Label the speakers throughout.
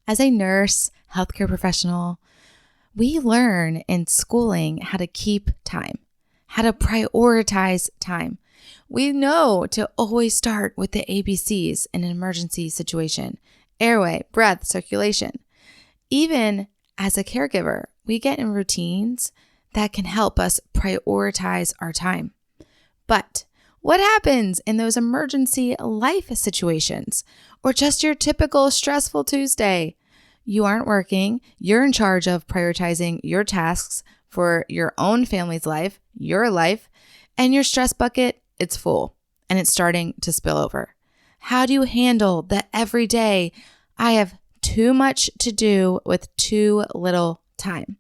Speaker 1: As a nurse, healthcare professional, we learn in schooling how to keep time, how to prioritize time. We know to always start with the ABCs in an emergency situation: airway, breath, circulation. Even as a caregiver, we get in routines that can help us prioritize our time. But what happens in those emergency life situations or just your typical stressful Tuesday? You aren't working, you're in charge of prioritizing your tasks for your own family's life, your life, and your stress bucket, it's full and it's starting to spill over. How do you handle the everyday, I have too much to do with too little time?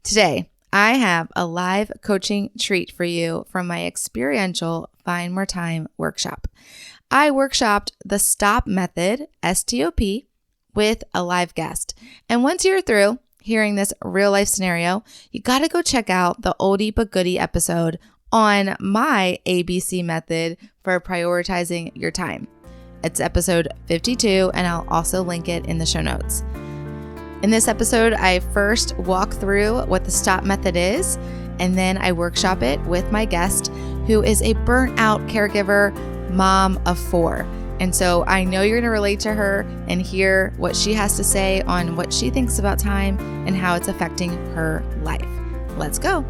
Speaker 1: Today, I have a live coaching treat for you from my experiential Find More Time workshop. I workshopped the STOP method, STOP, with a live guest. And once you're through hearing this real life scenario, you got to go check out the oldie but goodie episode on my ABC method for prioritizing your time. It's episode 52, and I'll also link it in the show notes. In this episode, I first walk through what the STOP method is, and then I workshop it with my guest, who is a burnt out caregiver, mom of 4. And so I know you're going to relate to her and hear what she has to say on what she thinks about time and how it's affecting her life. Let's go.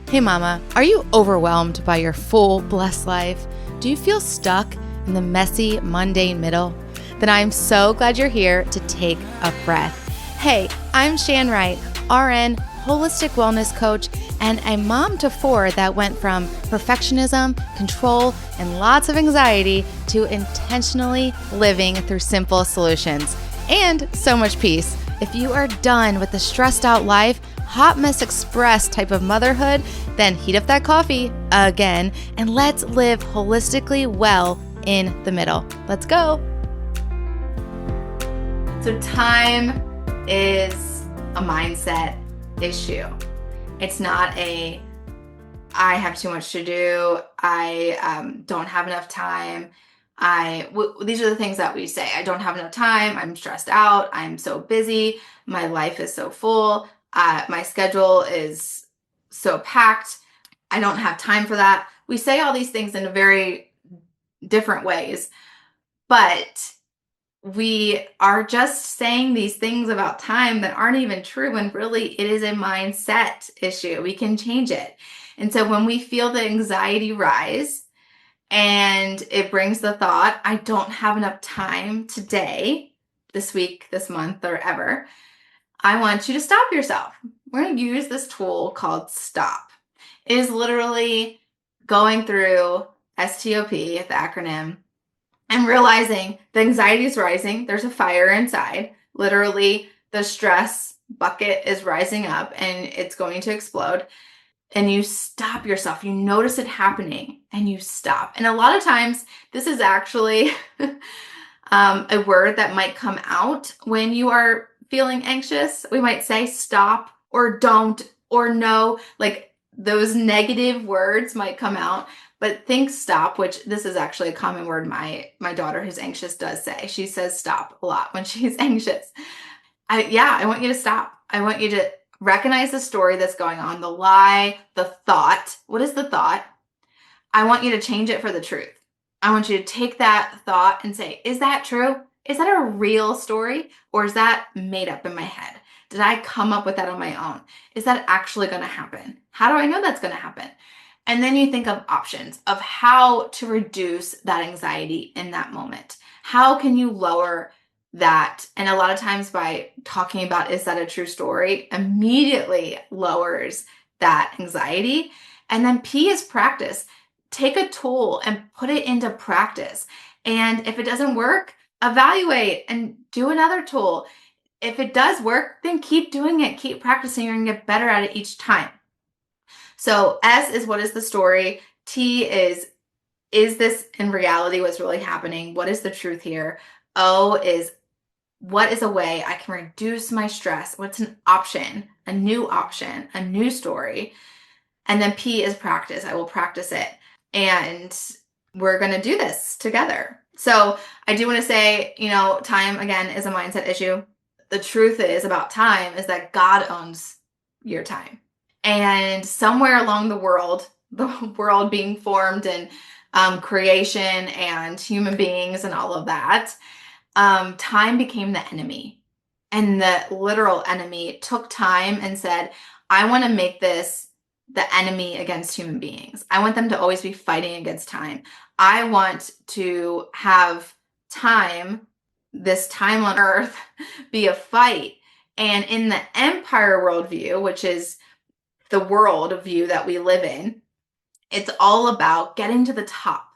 Speaker 1: Hey mama, are you overwhelmed by your full, blessed life? Do you feel stuck in the messy, mundane middle? Then I'm so glad you're here to take a breath. Hey, I'm Shan Wright, RN, holistic wellness coach, and a mom to 4 that went from perfectionism, control, and lots of anxiety to intentionally living through simple solutions and so much peace. If you are done with the stressed out life, hot mess express type of motherhood, then heat up that coffee again and let's live holistically well in the middle. Let's go. So time is a mindset issue. It's not I have too much to do. I don't have enough time. These are the things that we say. I don't have enough time. I'm stressed out. I'm so busy. My life is so full. My schedule is so packed. I don't have time for that. We say all these things in very different ways, but we are just saying these things about time that aren't even true when really it is a mindset issue. We can change it. And so when we feel the anxiety rise and it brings the thought, I don't have enough time today, this week, this month, or ever, I want you to stop yourself. We're going to use this tool called STOP. It is literally going through STOP, the acronym, and realizing the anxiety is rising. There's a fire inside. Literally, the stress bucket is rising up and it's going to explode. And you stop yourself. You notice it happening and you stop. And a lot of times, this is actually a word that might come out when you are feeling anxious. We might say stop or don't or no. Like those negative words might come out. But think stop, which this is actually a common word my daughter who's anxious does say. She says stop a lot when she's anxious. I want you to stop. I want you to recognize the story that's going on, the lie, the thought. What is the thought? I want you to change it for the truth. I want you to take that thought and say, is that true? Is that a real story? Or is that made up in my head? Did I come up with that on my own? Is that actually going to happen? How do I know that's going to happen? And then you think of options of how to reduce that anxiety in that moment. How can you lower that? And a lot of times by talking about, is that a true story, immediately lowers that anxiety. And then P is practice. Take a tool and put it into practice. And if it doesn't work, evaluate and do another tool. If it does work, then keep doing it. Keep practicing. You're going to get better at it each time. So S is, what is the story? T is this in reality what's really happening? What is the truth here? O is, what is a way I can reduce my stress? What's an option, a new story? And then P is practice. I will practice it. And we're going to do this together. So I do want to say, time again is a mindset issue. The truth is about time is that God owns your time. And somewhere along the world being formed and creation and human beings and all of that, time became the enemy. And the literal enemy took time and said, I want to make this the enemy against human beings. I want them to always be fighting against time. I want to have time, this time on earth, be a fight. And in the empire worldview, which is the world view that we live in, it's all about getting to the top.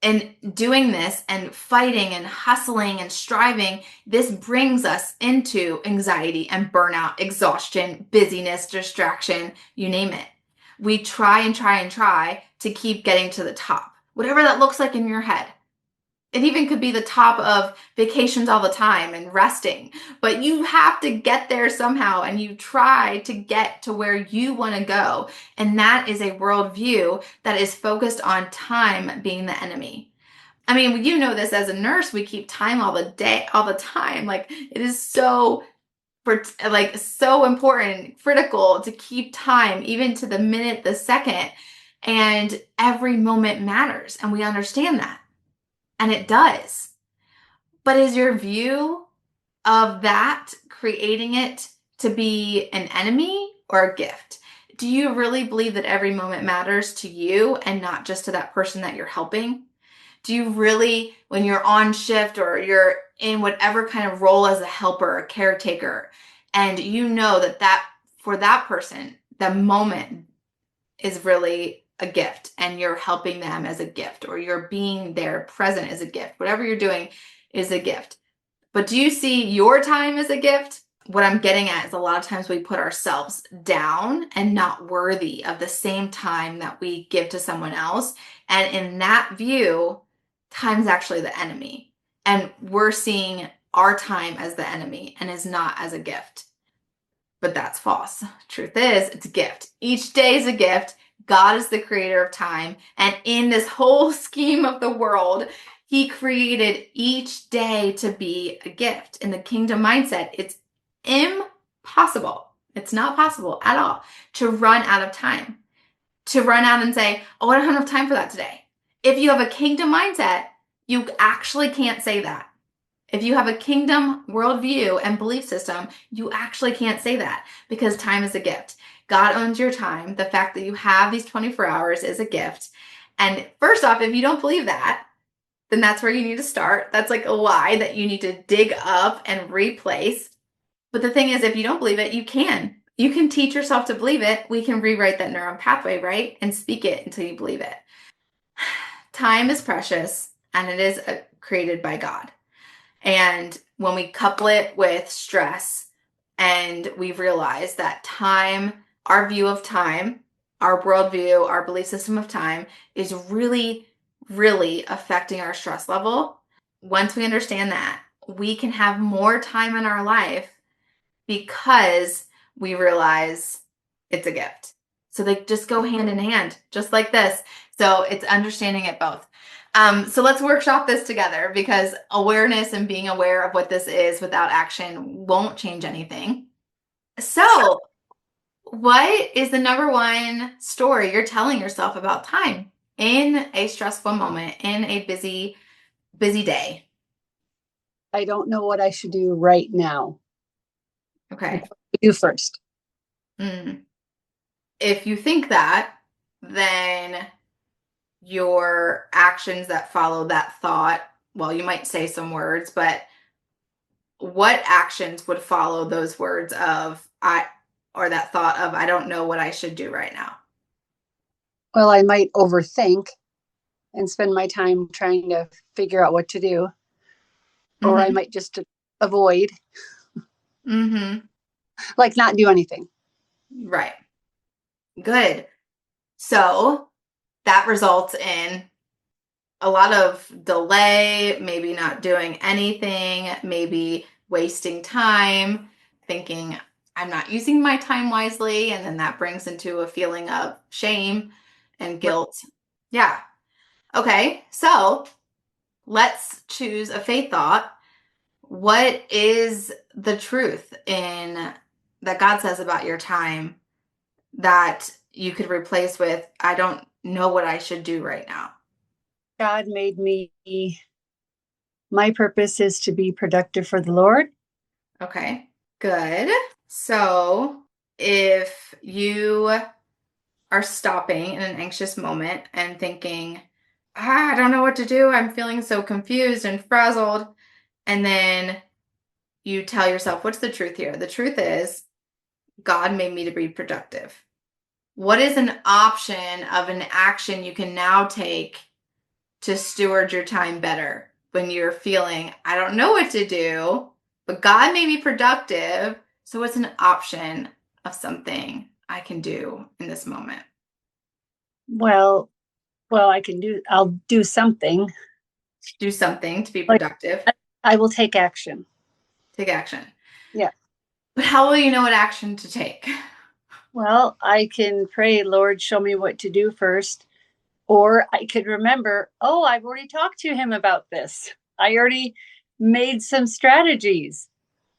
Speaker 1: And doing this and fighting and hustling and striving, this brings us into anxiety and burnout, exhaustion, busyness, distraction, you name it. We try and try and try to keep getting to the top, whatever that looks like in your head. It even could be the top of vacations all the time and resting, but you have to get there somehow, and you try to get to where you want to go. And that is a worldview that is focused on time being the enemy. I mean, you know this as a nurse, we keep time all the day, all the time. Like, it is so so important, critical to keep time, even to the minute, the second, and every moment matters. And we understand that. And it does. But is your view of that creating it to be an enemy or a gift? Do you really believe that every moment matters to you and not just to that person that you're helping? Do you really, when you're on shift or you're in whatever kind of role as a helper, a caretaker, and you know that for that person, the moment is really a gift and you're helping them as a gift, or you're being there present as a gift, whatever you're doing is a gift. But do you see your time as a gift? What I'm getting at is a lot of times we put ourselves down and not worthy of the same time that we give to someone else. And in that view, time's actually the enemy. And we're seeing our time as the enemy and is not as a gift. But that's false. Truth is, it's a gift. Each day is a gift. God is the creator of time. And in this whole scheme of the world, he created each day to be a gift. In the kingdom mindset, it's impossible. It's not possible at all to run out of time, to run out and say, oh, I don't have enough time for that today. If you have a kingdom mindset, you actually can't say that. If you have a kingdom worldview and belief system, you actually can't say that, because time is a gift. God owns your time. The fact that you have these 24 hours is a gift. And first off, if you don't believe that, then that's where you need to start. That's like a lie that you need to dig up and replace. But the thing is, if you don't believe it, you can. You can teach yourself to believe it. We can rewrite that neuron pathway, right? And speak it until you believe it. Time is precious, and it is created by God. And when we couple it with stress and we realize that time, our view of time, our worldview, our belief system of time is really, really affecting our stress level. Once we understand that, we can have more time in our life because we realize it's a gift. So they just go hand in hand, just like this. So it's understanding it both. So let's workshop this together, because awareness and being aware of what this is without action won't change anything. So what is the number one story you're telling yourself about time in a stressful moment, in a busy day?
Speaker 2: I don't know what I should do right now.
Speaker 1: Okay.
Speaker 2: Do first.
Speaker 1: Mm. If you think that, then your actions that follow that thought, well, you might say some words, but what actions would follow those words of or that thought of I don't know what I should do right now?
Speaker 2: Well, I might overthink and spend my time trying to figure out what to do, or I
Speaker 1: Mm-hmm.
Speaker 2: might just avoid,
Speaker 1: Mm-hmm.
Speaker 2: like not do anything.
Speaker 1: Right. Good. So that results in a lot of delay, maybe not doing anything, maybe wasting time, thinking I'm not using my time wisely. And then that brings into a feeling of shame and guilt. Yeah. Okay. So let's choose a faith thought. What is the truth in that God says about your time that you could replace with, I don't know what I should do right now?
Speaker 2: God made me, my purpose is to be productive for the Lord.
Speaker 1: Okay, good. So if you are stopping in an anxious moment and thinking, I don't know what to do, I'm feeling so confused and frazzled, and then you tell yourself, what's the truth here? The truth is, God made me to be productive. What is an option of an action you can now take to steward your time better when you're feeling, I don't know what to do, but God made me productive. So what's an option of something I can do in this moment?
Speaker 2: Well, I'll do something.
Speaker 1: Do something to be
Speaker 2: Like
Speaker 1: productive.
Speaker 2: I will take action.
Speaker 1: Take action.
Speaker 2: Yeah.
Speaker 1: But how will you know what action to take?
Speaker 2: Well, I can pray, Lord, show me what to do first. Or I could remember, oh, I've already talked to him about this. I already made some strategies,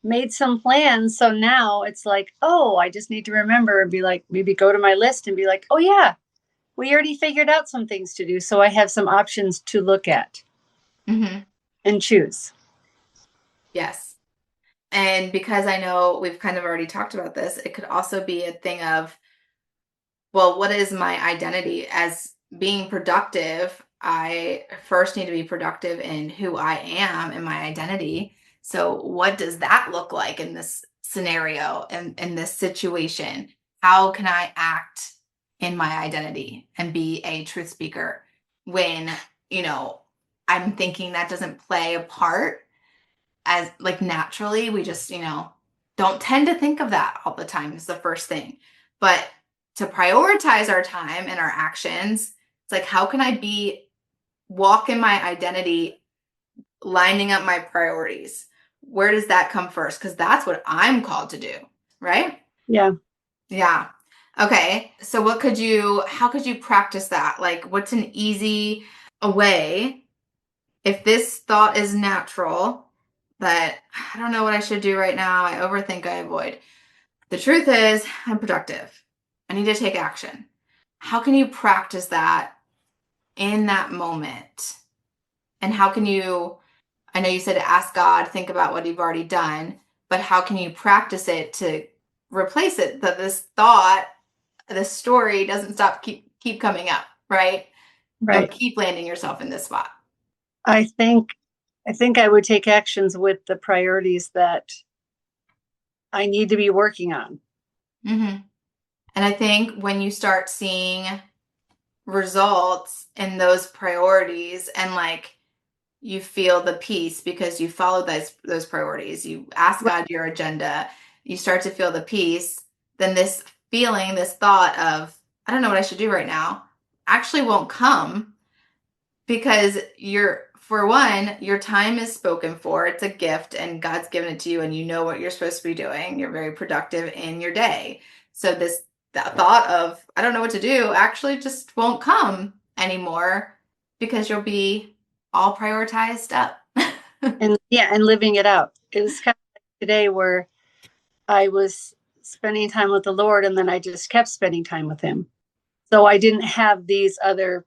Speaker 2: made some plans. So now it's like, oh, I just need to remember and be like, maybe go to my list and be like, oh, yeah, we already figured out some things to do. So I have some options to look at
Speaker 1: Mm-hmm.
Speaker 2: and choose.
Speaker 1: Yes. And because I know we've kind of already talked about this, it could also be a thing of, well, what is my identity as being productive? I first need to be productive in who I am and my identity. So, what does that look like in this scenario and in this situation? How can I act in my identity and be a truth speaker when, you know, I'm thinking that doesn't play a part as like naturally? We just, don't tend to think of that all the time is the first thing. But to prioritize our time and our actions, it's like, how can I walk in my identity, lining up my priorities? Where does that come first? Because that's what I'm called to do, right?
Speaker 2: Yeah.
Speaker 1: Yeah. Okay. So how could you practice that? Like, what's an easy way if this thought is natural, that I don't know what I should do right now, I overthink, I avoid. The truth is, I'm productive. I need to take action. How can you practice that in that moment? And how can you, I know you said to ask God, think about what you've already done, but how can you practice it to replace it? That this thought, this story doesn't keep coming up, right? Don't
Speaker 2: Right.
Speaker 1: keep landing yourself in this spot.
Speaker 2: I think I think I would take actions with the priorities that I need to be working on.
Speaker 1: Mm-hmm. And I think when you start seeing results in those priorities and like you feel the peace because you follow those priorities, you ask
Speaker 2: Right.
Speaker 1: God your agenda, you start to feel the peace, then this feeling, this thought of, I don't know what I should do right now, actually won't come because for one, your time is spoken for. It's a gift and God's given it to you and you know what you're supposed to be doing. You're very productive in your day. So that thought of I don't know what to do actually just won't come anymore because you'll be all prioritized up.
Speaker 2: And yeah, and living it out. It was kind of like today where I was spending time with the Lord and then I just kept spending time with him. So I didn't have these other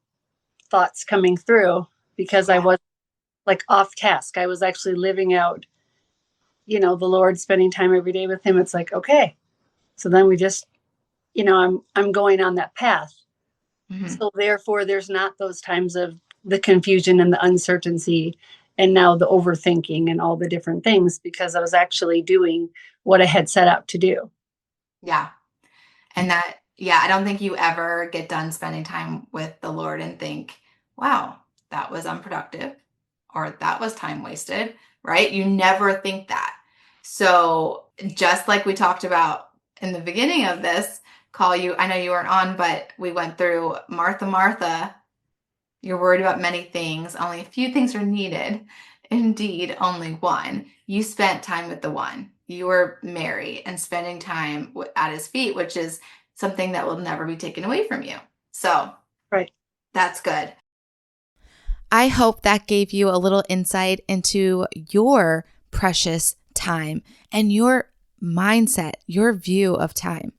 Speaker 2: thoughts coming through because I
Speaker 1: Yeah.
Speaker 2: was like off task. I was actually living out, the Lord, spending time every day with him. It's like, okay. So then we just, I'm going on that path.
Speaker 1: Mhm.
Speaker 2: So therefore there's not those times of the confusion and the uncertainty and now the overthinking and all the different things because I was actually doing what I had set out to do.
Speaker 1: Yeah. And yeah, I don't think you ever get done spending time with the Lord and think, wow, that was unproductive or that was time wasted, right? You never think that. So, just like we talked about in the beginning of this call, I know you weren't on, but we went through Martha, Martha, you're worried about many things, only a few things are needed. Indeed, only one. You spent time with the one. You were Mary and spending time at his feet, which is something that will never be taken away from you. So
Speaker 2: Right.
Speaker 1: that's good. I hope that gave you a little insight into your precious time and your mindset, your view of time.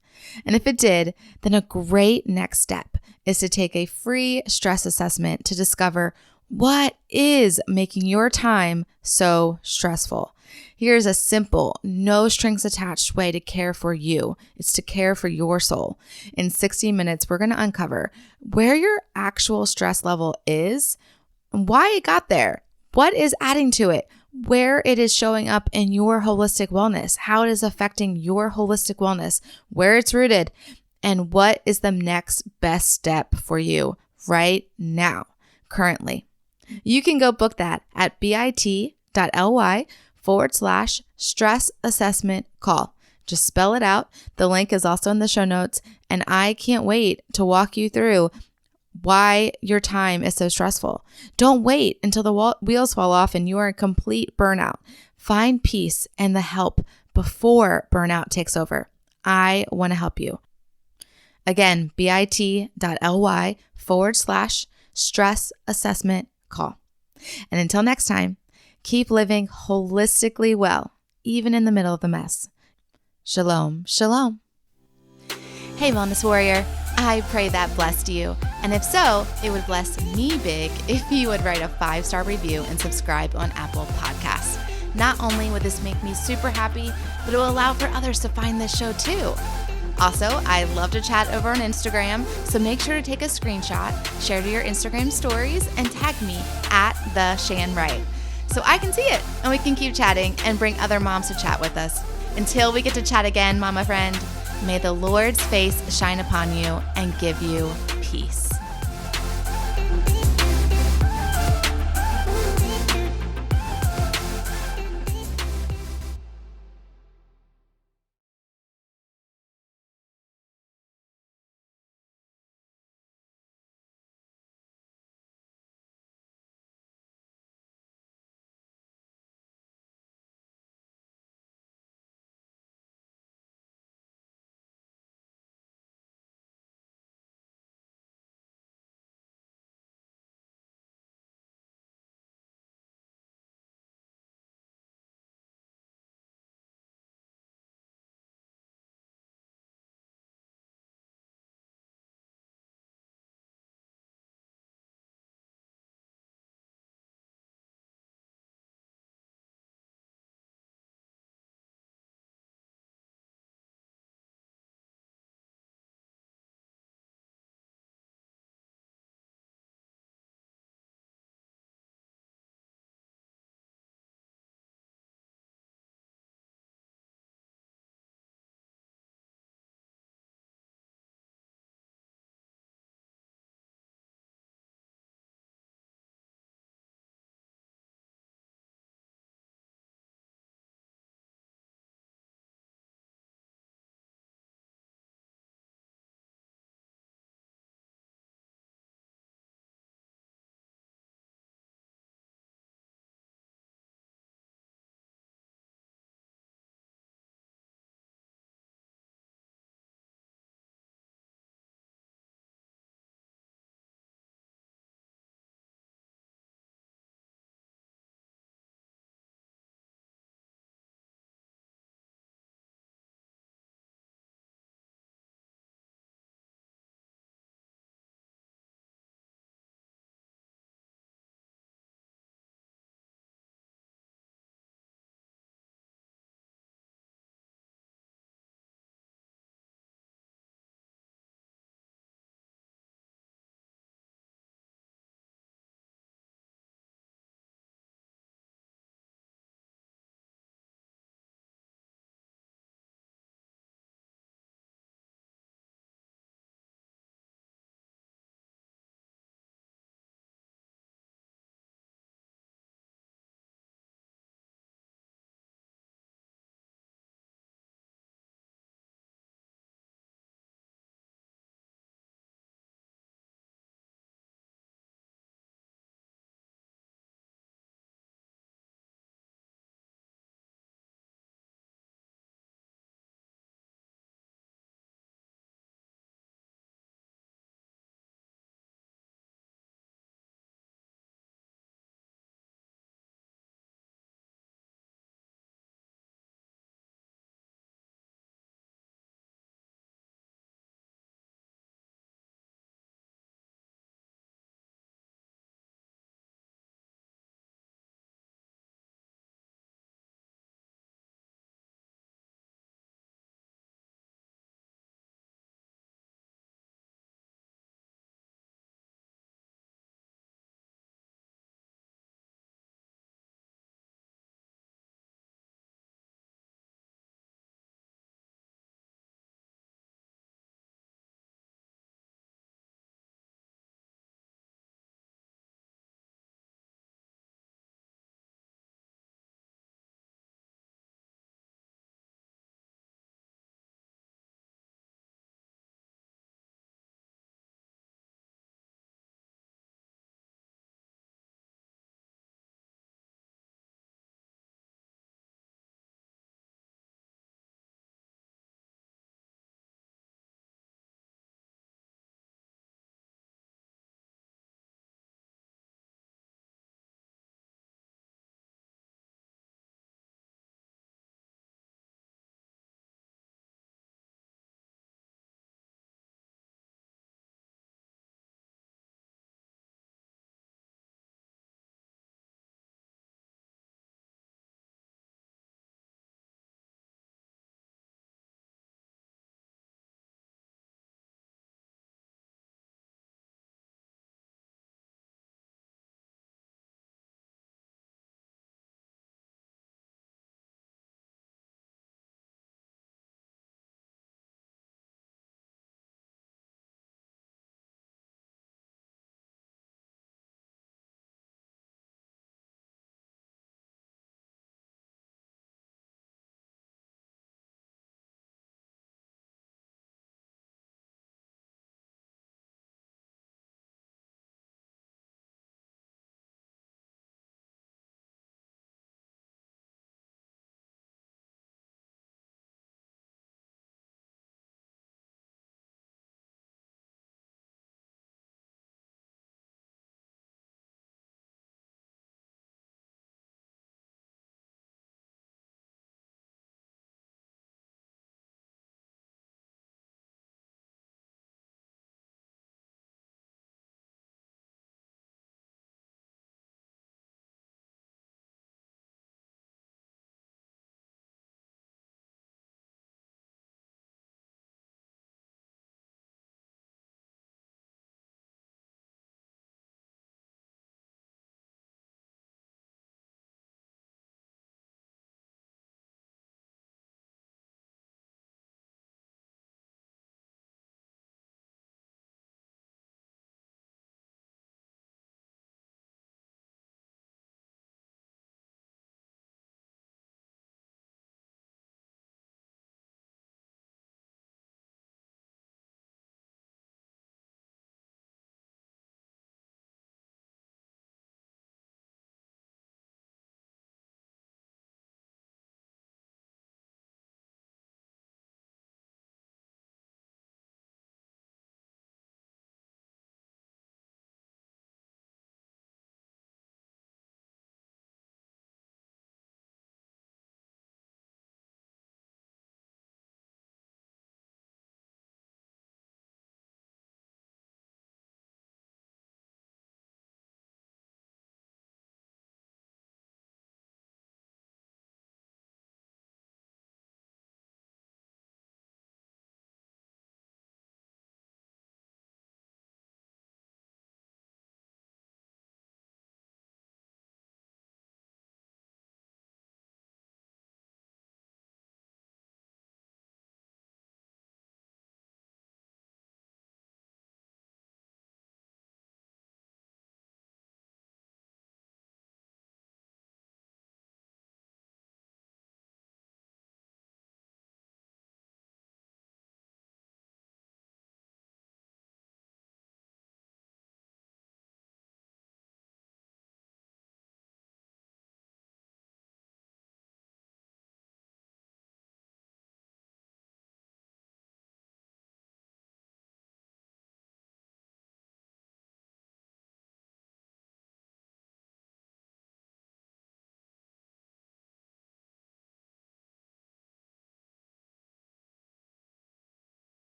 Speaker 1: And if it did, then a great next step is to take a free stress assessment to discover what is making your time so stressful. Here's a simple, no strings attached way to care for you. It's to care for your soul. In 60 minutes, we're going to uncover where your actual stress level is, why it got there, what is adding to it, where it is showing up in your holistic wellness, how it is affecting your holistic wellness, where it's rooted, and what is the next best step for you right now, currently. You can go book that at bit.ly/stress assessment call. Just spell it out. The link is also in the show notes, and I can't wait to walk you through why your time is so stressful. Don't wait until the wheels fall off and you are in complete burnout. Find peace and the help before burnout takes over. I want to help you. Again, bit.ly/stress assessment call. And until next time, keep living holistically well, even in the middle of the mess. Shalom, shalom. Hey, Wellness Warrior. I pray that blessed you. And if so, it would bless me big if you would write a 5-star review and subscribe on Apple Podcasts. Not only would this make me super happy, but it will allow for others to find this show too. Also, I love to chat over on Instagram, so make sure to take a screenshot, share to your Instagram stories, and tag me at @TheShanWright so I can see it and we can keep chatting and bring other moms to chat with us. Until we get to chat again, mama friend, may the Lord's face shine upon you and give you peace.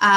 Speaker 1: Um,